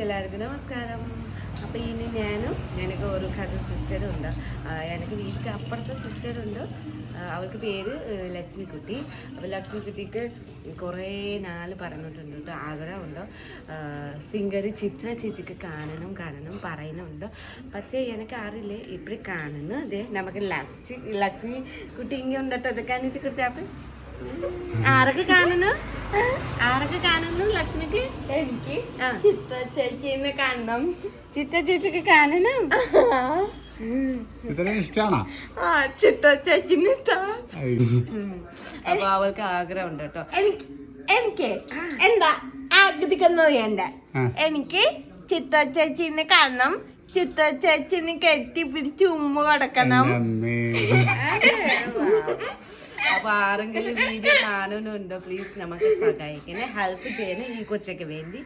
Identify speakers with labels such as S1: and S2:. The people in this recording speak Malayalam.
S1: എല്ലാവർക്കും നമസ്കാരം. അപ്പോൾ ഇനി എനിക്ക് ഒരു കസിൻ സിസ്റ്ററുണ്ട്. എനിക്ക് വീട്ടിൽ അപ്പുറത്തെ സിസ്റ്ററുണ്ട്. അവൾക്ക് പേര് ലക്ഷ്മിക്കുട്ടി. അപ്പോൾ ലക്ഷ്മിക്കുട്ടിക്ക് കുറേ നാൾ പറഞ്ഞിട്ടുണ്ട് കേട്ടോ, ആഗ്രഹമുണ്ട് സിംഗറി ചിത്ര ചേച്ചിക്ക് കാണണം പറയുന്നുണ്ട്. പക്ഷേ എനിക്ക് അറിയില്ല ഇപ്പഴ് കാണുന്നു. അതെ നമുക്ക് ലക്ഷ്മി കുട്ടി ഇങ്ങനെ ഉണ്ടോ, അതൊക്കെ അണിച്ച് കൊടുത്താൽ ആരൊക്കെ കാണുന്നു ലക്ഷ്മിക്ക്?
S2: എനിക്ക് ചിത്ര ചേച്ചിനെ കാണണം.
S1: ചിത്ര ചേച്ചിക്ക് കാണണം.
S3: ഇഷ്ടമാണോ?
S2: ചിത്ര ചേച്ചിനെ
S1: അപ്പൊ അവൾക്ക് ആഗ്രഹം ഉണ്ട് കേട്ടോ.
S2: എനിക്ക് എന്താ ആഗ്രഹിക്കുന്നു എന്റെ എനിക്ക് ചിത്ര ചേച്ചിനെ കാണണം. ചിത്ര ചേച്ചിനെ കെട്ടിപ്പിടിച്ച് ഉമ്മ കൊടുക്കണം.
S1: അപ്പൊ ആരെങ്കിലും വീഡിയോ കാണുന്നുണ്ടോ, പ്ലീസ് നമുക്ക് സഹായിക്കണേ, ഹെൽപ്പ് ചെയ്യണേ ഈ കൊച്ചയ്ക്ക് വേണ്ടി.